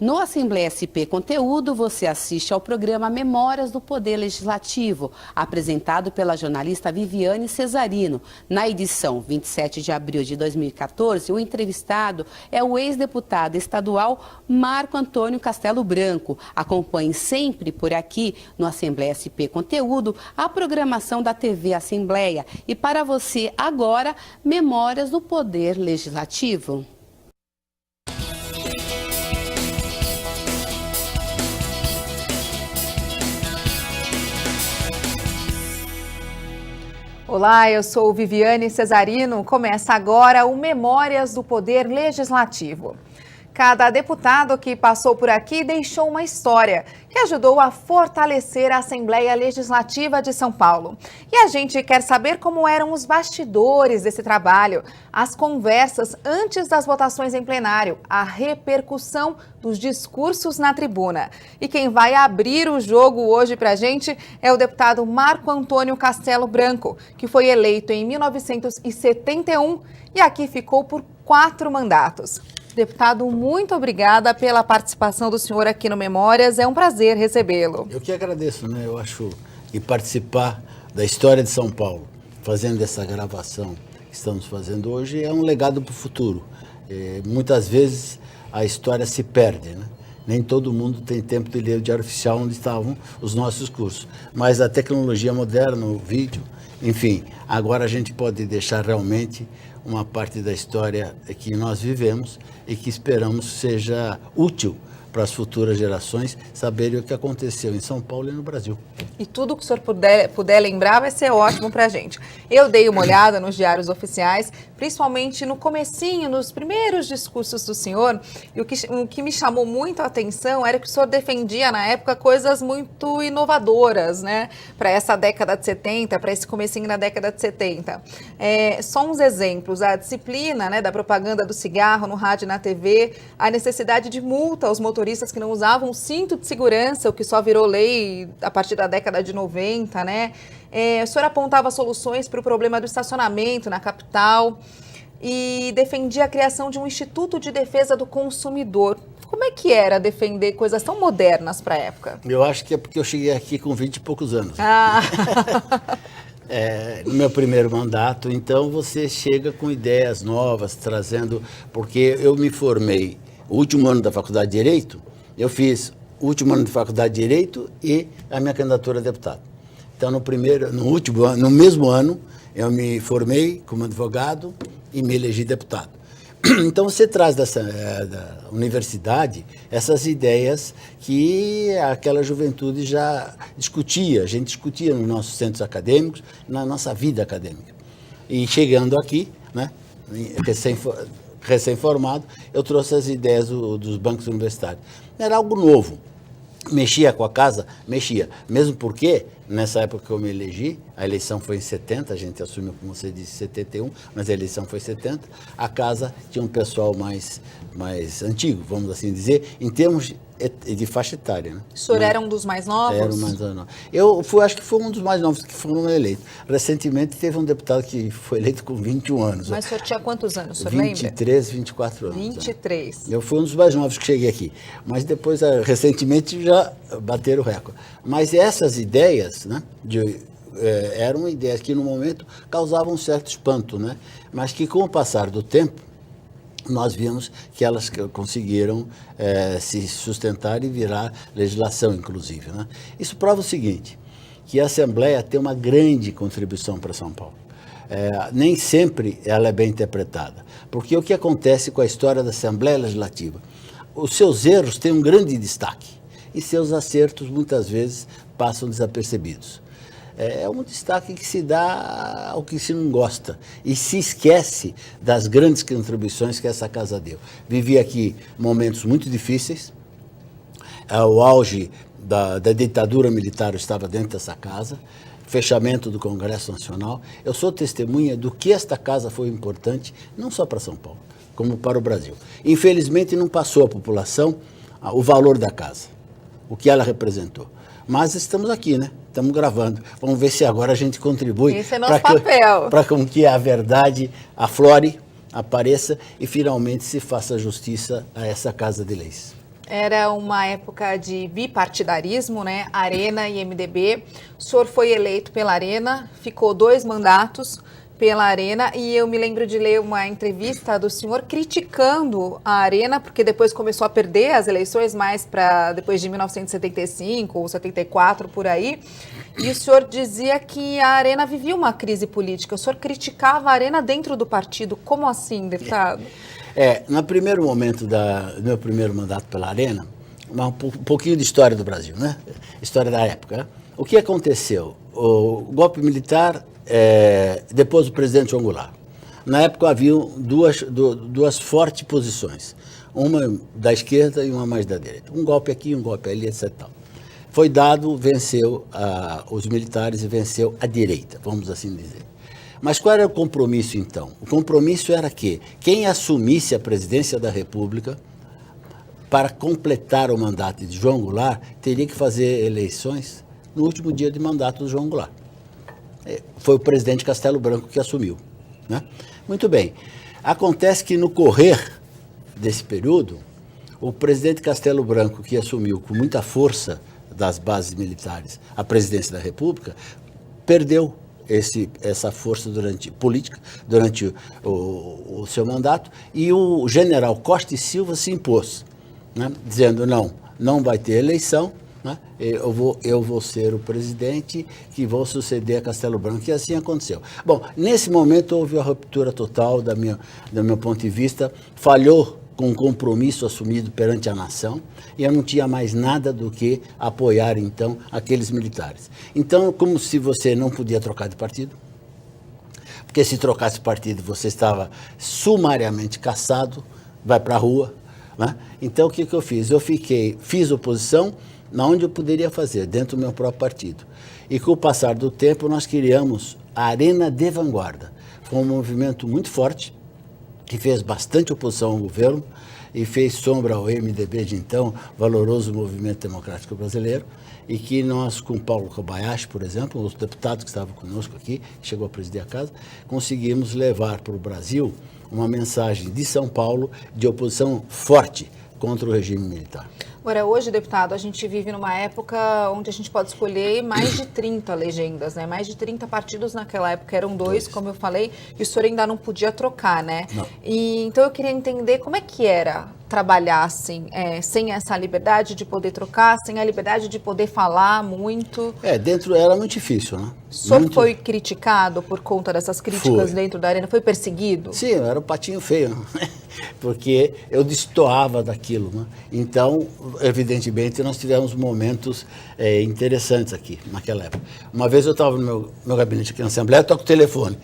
No Assembleia SP Conteúdo, você assiste ao programa Memórias do Poder Legislativo, apresentado pela jornalista Viviane Cesarino. Na edição 27 de abril de 2014, o entrevistado é o ex-deputado estadual Marco Antônio Castelo Branco. Acompanhe sempre por aqui, no Assembleia SP Conteúdo, a programação da TV Assembleia. E para você, agora, Memórias do Poder Legislativo. Olá, eu sou Viviane Cesarino. Começa agora o Memórias do Poder Legislativo. Cada deputado que passou por aqui deixou uma história que ajudou a fortalecer a Assembleia Legislativa de São Paulo. E a gente quer saber como eram os bastidores desse trabalho, as conversas antes das votações em plenário, a repercussão dos discursos na tribuna. E quem vai abrir o jogo hoje para a gente é o deputado Marco Antônio Castelo Branco, que foi eleito em 1971 e aqui ficou por 4 mandatos. Deputado, muito obrigada pela participação do senhor aqui no Memórias. É um prazer recebê-lo. Eu que agradeço, né? Eu acho que participar da história de São Paulo, fazendo essa gravação que estamos fazendo hoje, é um legado para o futuro. Muitas vezes a história se perde, né? Nem todo mundo tem tempo de ler o Diário Oficial onde estavam os nossos cursos. Mas a tecnologia moderna, o vídeo, enfim, agora a gente pode deixar realmente uma parte da história que nós vivemos e que esperamos seja útil para as futuras gerações saberem o que aconteceu em São Paulo e no Brasil. E tudo que o senhor puder lembrar vai ser ótimo para a gente. Eu dei uma olhada nos diários oficiais, principalmente no comecinho, nos primeiros discursos do senhor, e o que me chamou muito a atenção era que o senhor defendia na época coisas muito inovadoras, né? Para essa década de 70, para esse comecinho na década de 70. Só uns exemplos, a disciplina, né, da propaganda do cigarro no rádio e na TV, a necessidade de multa aos motoristas que não usavam cinto de segurança, o que só virou lei a partir da década de 90, né? O senhor apontava soluções para o problema do estacionamento na capital e defendia a criação de um Instituto de Defesa do Consumidor. Como é que era defender coisas tão modernas para a época? Eu acho que é porque eu cheguei aqui com 20 e poucos anos. No meu primeiro mandato, então você chega com ideias novas, trazendo... Porque eu me formei, o último ano da Faculdade de Direito, eu fiz o último ano de Faculdade de Direito e a minha candidatura a deputado. Então, no mesmo ano, eu me formei como advogado e me elegi deputado. Então, você traz da universidade essas ideias que aquela juventude já discutia, a gente discutia nos nossos centros acadêmicos, na nossa vida acadêmica. E chegando aqui, né, recém-formado, eu trouxe as ideias dos bancos universitários. Era algo novo. Mexia com a casa? Mexia. Mesmo porque, nessa época que eu me elegi, a eleição foi em 70, a gente assumiu, como você disse, 71, mas a eleição foi em 70, a casa tinha um pessoal mais antigo, vamos assim dizer, em termos de faixa etária. Né? O senhor era um dos mais novos? Era um mais novo. Acho que foi um dos mais novos que foram eleitos. Recentemente teve um deputado que foi eleito com 21 anos. Mas o senhor tinha quantos anos, o senhor 23, lembra? 24 anos. 23. Eu fui um dos mais novos que cheguei aqui. Mas depois, recentemente, já bateram o recorde. Mas essas ideias, né, eram ideias que no momento causavam um certo espanto, né? Mas que com o passar do tempo, nós vimos que elas conseguiram se sustentar e virar legislação, inclusive. Né? Isso prova o seguinte, que a Assembleia tem uma grande contribuição para São Paulo. Nem sempre ela é bem interpretada, porque o que acontece com a história da Assembleia Legislativa? Os seus erros têm um grande destaque e seus acertos, muitas vezes, passam desapercebidos. É um destaque que se dá ao que se não gosta e se esquece das grandes contribuições que essa casa deu. Vivi aqui momentos muito difíceis, o auge da ditadura militar estava dentro dessa casa, fechamento do Congresso Nacional. Eu sou testemunha do que esta casa foi importante, não só para São Paulo, como para o Brasil. Infelizmente não passou à população o valor da casa, o que ela representou. Mas estamos aqui, né? Estamos gravando. Vamos ver se agora a gente contribui. Esse é nosso papel. Para que a verdade aflore, apareça e finalmente se faça justiça a essa Casa de Leis. Era uma época de bipartidarismo, né? Arena e MDB. O senhor foi eleito pela Arena, ficou 2 mandatos pela Arena, e eu me lembro de ler uma entrevista do senhor criticando a Arena, porque depois começou a perder as eleições mais para depois de 1975 ou 74, por aí. E o senhor dizia que a Arena vivia uma crise política. O senhor criticava a Arena dentro do partido. Como assim, deputado? No primeiro momento do meu primeiro mandato pela Arena, um pouquinho de história do Brasil, né? História da época. Né? O que aconteceu? O golpe militar depois do presidente João Goulart. Na época havia duas fortes posições, uma da esquerda e uma mais da direita. Um golpe aqui, um golpe ali, etc. Foi dado, venceu os militares e venceu a direita, vamos assim dizer. Mas qual era o compromisso, então? O compromisso era que quem assumisse a presidência da República, para completar o mandato de João Goulart, teria que fazer eleições no último dia de mandato do João Goulart. Foi o presidente Castelo Branco que assumiu. Né? Muito bem. Acontece que no correr desse período, o presidente Castelo Branco, que assumiu com muita força das bases militares a presidência da República, perdeu essa força política durante o seu mandato, e o general Costa e Silva se impôs, né, dizendo não vai ter eleição, né, eu vou ser o presidente que vou suceder a Castelo Branco, e assim aconteceu. Bom, nesse momento houve uma ruptura total do meu ponto de vista, falhou com um compromisso assumido perante a nação, e eu não tinha mais nada do que apoiar, então, aqueles militares. Então, como se você não podia trocar de partido, porque se trocasse partido você estava sumariamente cassado, vai para a rua, né? Então, o que eu fiz? Fiz oposição onde eu poderia fazer, dentro do meu próprio partido. E com o passar do tempo, nós criamos a Arena de Vanguarda. Foi um movimento muito forte, que fez bastante oposição ao governo e fez sombra ao MDB de então, valoroso movimento democrático brasileiro, e que nós, com Paulo Kobayashi, por exemplo, os deputados que estavam conosco aqui, chegou a presidir a casa, conseguimos levar para o Brasil uma mensagem de São Paulo de oposição forte contra o regime militar. Agora, hoje, deputado, a gente vive numa época onde a gente pode escolher mais de 30 legendas, né? Mais de 30 partidos naquela época, eram dois, como eu falei, e o senhor ainda não podia trocar, né? Não. Então eu queria entender como é que era trabalhar assim, sem essa liberdade de poder trocar, sem a liberdade de poder falar muito. Dentro era muito difícil, né? O senhor foi criticado por conta dessas críticas dentro da Arena? Foi perseguido? Sim, eu era o patinho feio, né? Porque eu destoava daquilo, né? Então, evidentemente, nós tivemos momentos interessantes aqui, naquela época. Uma vez eu estava no meu gabinete aqui na Assembleia, toco o telefone.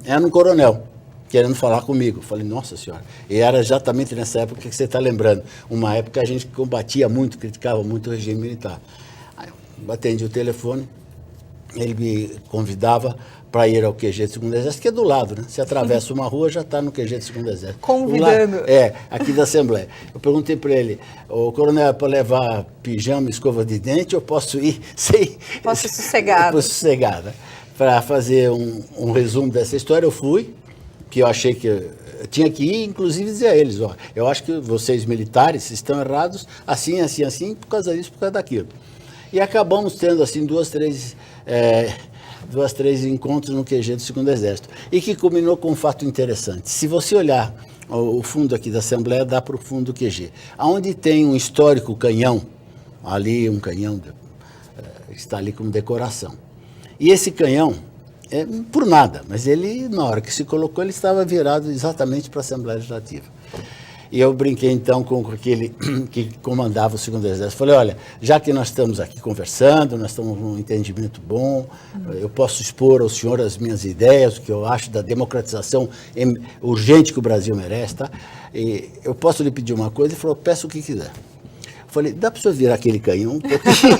Era um coronel querendo falar comigo. Falei, nossa senhora. E era exatamente nessa época que você está lembrando. Uma época que a gente combatia muito, criticava muito o regime militar. Aí eu atendi o telefone, ele me convidava para ir ao QG do 2º Exército, que é do lado, né? Você atravessa uma rua, já está no QG do 2º Exército. Convidando. Aqui da Assembleia. Eu perguntei para ele, o coronel, é para levar pijama, escova de dente, ou posso ir sem... Posso ir sossegado. Posso sossegada. Para fazer um resumo dessa história, eu fui, que eu achei que eu tinha que ir, inclusive dizer a eles, eu acho que vocês militares estão errados, assim, assim, assim, por causa disso, por causa daquilo. E acabamos tendo, assim, duas, três encontros no QG do 2º Exército. E que culminou com um fato interessante. Se você olhar o fundo aqui da Assembleia, dá para o fundo do QG. Onde tem um histórico canhão, ali um canhão está ali como decoração. E esse canhão, por nada, mas ele, na hora que se colocou, ele estava virado exatamente para a Assembleia Legislativa. E eu brinquei então com aquele que comandava o 2º Exército. Falei, olha, já que nós estamos aqui conversando, nós estamos num entendimento bom, eu posso expor ao senhor as minhas ideias, o que eu acho da democratização urgente que o Brasil merece, tá? E eu posso lhe pedir uma coisa? Ele falou, peça o que quiser. falei, dá para o senhor virar aquele canhão um pouquinho?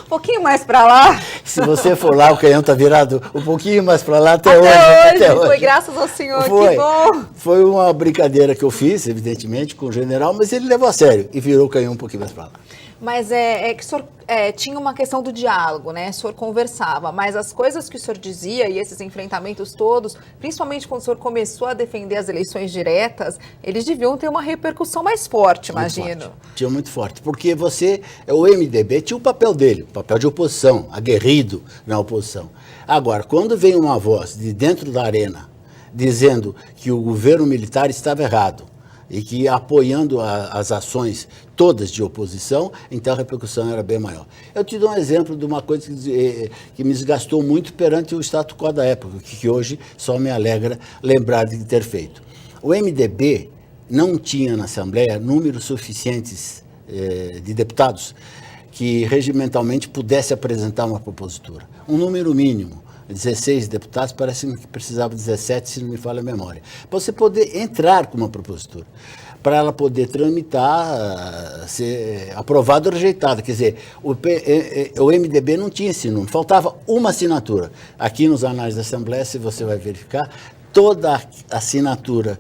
Um pouquinho mais para lá. Se você for lá, o canhão está virado um pouquinho mais para lá Até hoje. hoje. Foi graças ao senhor, Foi. que bom. Foi uma brincadeira que eu fiz, evidentemente, com o general, mas ele levou a sério e virou o canhão um pouquinho mais para lá. Mas é que o senhor tinha uma questão do diálogo, né? O senhor conversava, mas as coisas que o senhor dizia e esses enfrentamentos todos, principalmente quando o senhor começou a defender as eleições diretas, eles deviam ter uma repercussão mais forte, imagino. Forte. Tinha muito forte, porque o MDB tinha o papel dele, o papel de oposição, aguerrido na oposição. Agora, quando vem uma voz de dentro da arena dizendo que o governo militar estava errado, e que apoiando as ações todas de oposição, então a repercussão era bem maior. Eu te dou um exemplo de uma coisa que me desgastou muito perante o status quo da época, que hoje só me alegra lembrar de ter feito. O MDB não tinha na Assembleia números suficientes de deputados que regimentalmente pudesse apresentar uma propositura. Um número mínimo. 16 deputados, parece que precisava de 17, se não me falha a memória. Para você poder entrar com uma propositura, para ela poder tramitar, ser aprovada ou rejeitada. Quer dizer, o MDB não tinha esse número, faltava uma assinatura. Aqui nos anais da Assembleia, se você vai verificar, toda a assinatura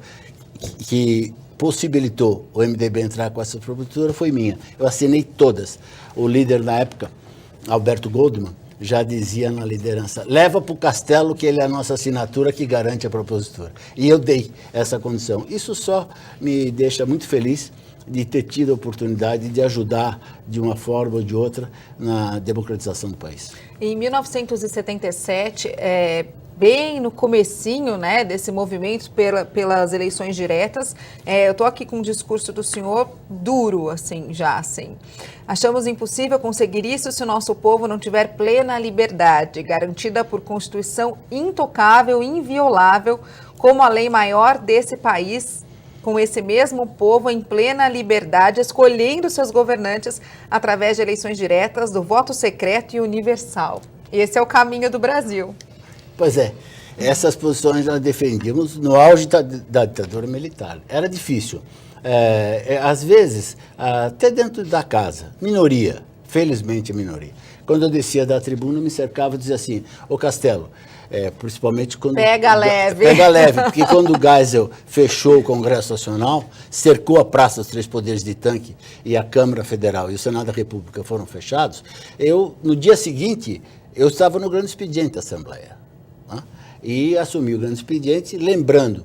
que possibilitou o MDB entrar com essa propositura foi minha. Eu assinei todas. O líder na época, Alberto Goldman, já dizia na liderança, leva para o Castelo que ele é a nossa assinatura que garante a propositura. E eu dei essa condição. Isso só me deixa muito feliz de ter tido a oportunidade de ajudar de uma forma ou de outra na democratização do país. Em 1977, bem no comecinho, né, desse movimento pelas eleições diretas, eu estou aqui com um discurso do senhor duro, assim, já assim. Achamos impossível conseguir isso se o nosso povo não tiver plena liberdade, garantida por Constituição intocável e inviolável, como a lei maior desse país, com esse mesmo povo em plena liberdade, escolhendo seus governantes através de eleições diretas, do voto secreto e universal. Esse é o caminho do Brasil. Pois é, essas posições nós defendíamos no auge da ditadura militar. Era difícil. Às vezes, até dentro da casa, minoria, felizmente minoria. Quando eu descia da tribuna, me cercava e dizia assim, ô Castelo, principalmente quando... Pega leve. Pega leve, porque quando o Geisel fechou o Congresso Nacional, cercou a Praça dos Três Poderes de Tanque e a Câmara Federal e o Senado da República foram fechados, no dia seguinte, eu estava no grande expediente da Assembleia. E assumi o grande expediente, lembrando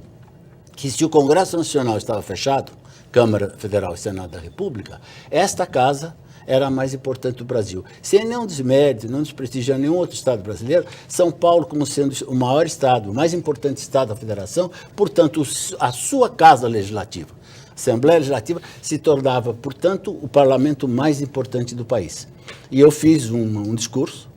que se o Congresso Nacional estava fechado, Câmara Federal e Senado da República, esta casa era a mais importante do Brasil. Sem nenhum desmérito, não desprestigiando nenhum outro estado brasileiro, São Paulo como sendo o maior estado, o mais importante estado da federação, portanto, a sua casa legislativa, a Assembleia Legislativa, se tornava, portanto, o parlamento mais importante do país. E eu fiz um discurso,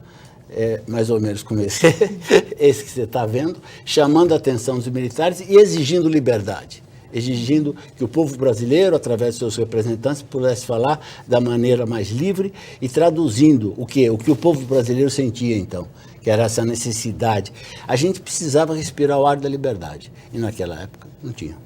mais ou menos como esse que você está vendo, chamando a atenção dos militares e exigindo liberdade, exigindo que o povo brasileiro, através de seus representantes, pudesse falar da maneira mais livre e traduzindo o que o povo brasileiro sentia então, que era essa necessidade. A gente precisava respirar o ar da liberdade e naquela época não tinha.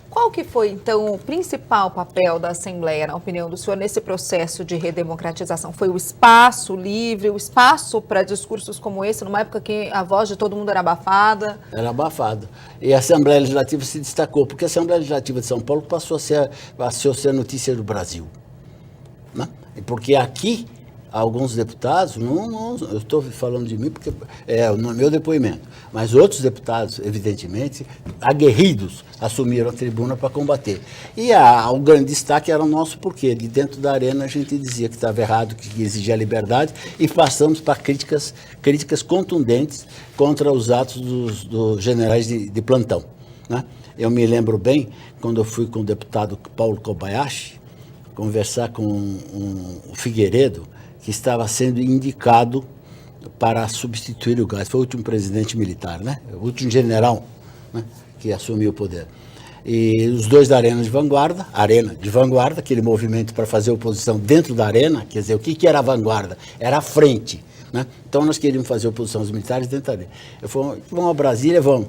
Qual que foi, então, o principal papel da Assembleia, na opinião do senhor, nesse processo de redemocratização? Foi o espaço livre, o espaço para discursos como esse, numa época que a voz de todo mundo era abafada? Era abafada. E a Assembleia Legislativa se destacou, porque a Assembleia Legislativa de São Paulo passou a ser notícia do Brasil. Né? Porque aqui, alguns deputados, eu estou falando de mim porque no meu depoimento, mas outros deputados, evidentemente, aguerridos, assumiram a tribuna para combater. E o grande destaque era o nosso, porque de dentro da arena a gente dizia que estava errado, que exigia liberdade, e passamos para críticas contundentes contra os atos dos generais de plantão. Né? Eu me lembro bem, quando eu fui com o deputado Paulo Kobayashi, conversar com o Figueiredo, que estava sendo indicado para substituir o Geisel. Foi o último presidente militar, né? O último general, né, que assumiu o poder. E os dois da Arena de Vanguarda, aquele movimento para fazer oposição dentro da Arena, quer dizer, o que era a vanguarda? Era a frente. Né? Então nós queríamos fazer oposição aos militares dentro da Arena. Eu falei, vamos a Brasília, vamos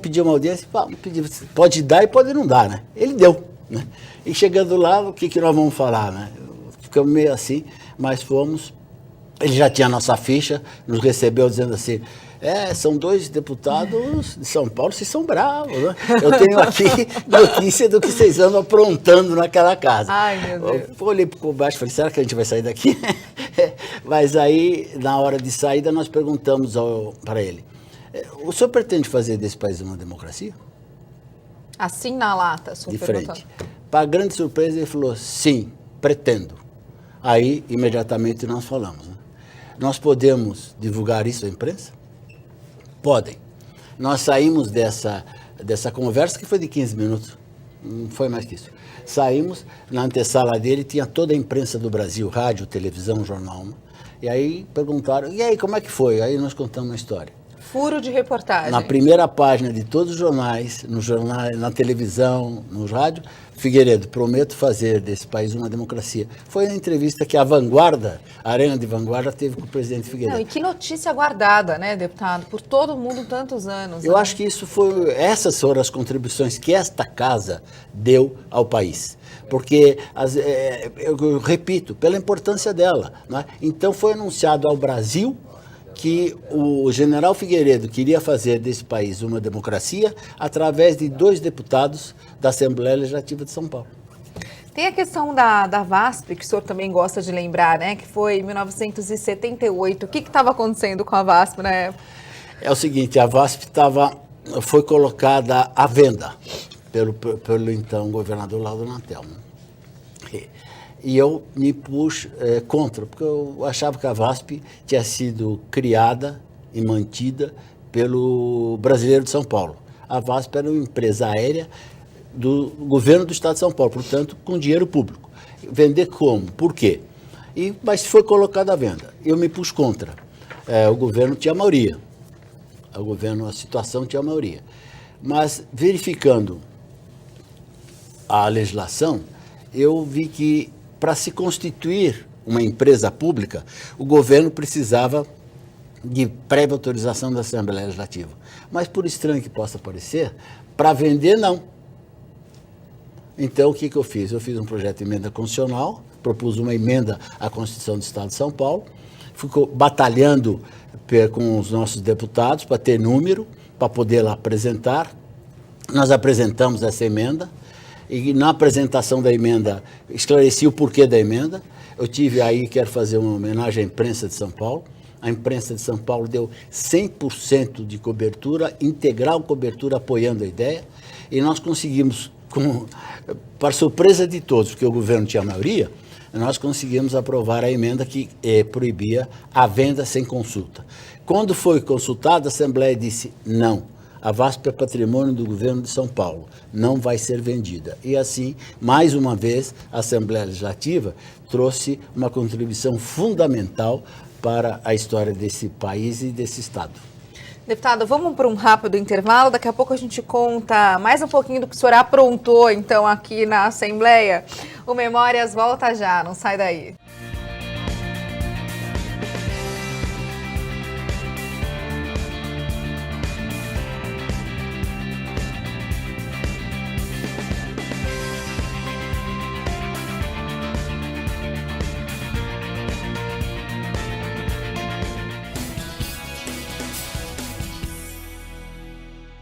pedir uma audiência? Vamos pedir, pode dar e pode não dar, né? Ele deu. Né? E chegando lá, o que nós vamos falar, né? ficamos meio assim, mas fomos. Ele já tinha a nossa ficha, nos recebeu dizendo assim, são 2 deputados de São Paulo, vocês são bravos, né? Eu tenho aqui notícia do que vocês andam aprontando naquela casa. Ai, meu Deus. Eu olhei por baixo e falei, será que a gente vai sair daqui? Mas aí, na hora de saída, nós perguntamos para ele, o senhor pretende fazer desse país uma democracia? Assim na lata, De frente. Para grande surpresa, ele falou, sim, pretendo. Aí, imediatamente, nós falamos, né? Nós podemos divulgar isso à imprensa? Podem. Nós saímos dessa conversa, que foi de 15 minutos, não foi mais que isso. Saímos, na antessala dele tinha toda a imprensa do Brasil, rádio, televisão, jornal. Né? E aí perguntaram, e aí, como é que foi? Aí nós contamos uma história. Furo de reportagem. Na primeira página de todos os jornais, no jornal, na televisão, no rádio, Figueiredo, prometo fazer desse país uma democracia. Foi a entrevista que a Vanguarda, a Arena de Vanguarda, teve com o presidente Figueiredo. Não, e que notícia guardada, né, deputado, por todo mundo tantos anos. Eu acho que essas foram as contribuições que esta casa deu ao país. Porque, eu repito, pela importância dela. Né? Então foi anunciado ao Brasil que o general Figueiredo queria fazer desse país uma democracia através de 2 deputados da Assembleia Legislativa de São Paulo. Tem a questão da VASP, que o senhor também gosta de lembrar, né? Que foi em 1978. O que estava acontecendo com a VASP na época? É o seguinte, a VASP foi colocada à venda pelo então governador Laudo Antelmo. E eu me pus contra, porque eu achava que a VASP tinha sido criada e mantida pelo Brasileiro de São Paulo. A VASP era uma empresa aérea do governo do Estado de São Paulo, portanto, com dinheiro público. Vender como? Por quê? Mas foi colocada à venda. Eu me pus contra. O governo tinha maioria. A situação tinha maioria. Mas, verificando a legislação, eu vi que, para se constituir uma empresa pública, o governo precisava de prévia autorização da Assembleia Legislativa. Mas, por estranho que possa parecer, para vender, não. Então, o que eu fiz? Eu fiz um projeto de emenda constitucional, propus uma emenda à Constituição do Estado de São Paulo, ficou batalhando com os nossos deputados para ter número, para poder lá apresentar. Nós apresentamos essa emenda, e na apresentação da emenda, esclareci o porquê da emenda. Eu quero fazer uma homenagem à imprensa de São Paulo. A imprensa de São Paulo deu 100% de cobertura, integral cobertura apoiando a ideia, e nós conseguimos, para surpresa de todos, porque o governo tinha a maioria, nós conseguimos aprovar a emenda que proibia a venda sem consulta. Quando foi consultada, a Assembleia disse não. A VASP é patrimônio do governo de São Paulo, não vai ser vendida. E assim, mais uma vez, a Assembleia Legislativa trouxe uma contribuição fundamental para a história desse país e desse Estado. Deputado, vamos para um rápido intervalo, daqui a pouco a gente conta mais um pouquinho do que o senhor aprontou, então, aqui na Assembleia. O Memórias volta já, não sai daí.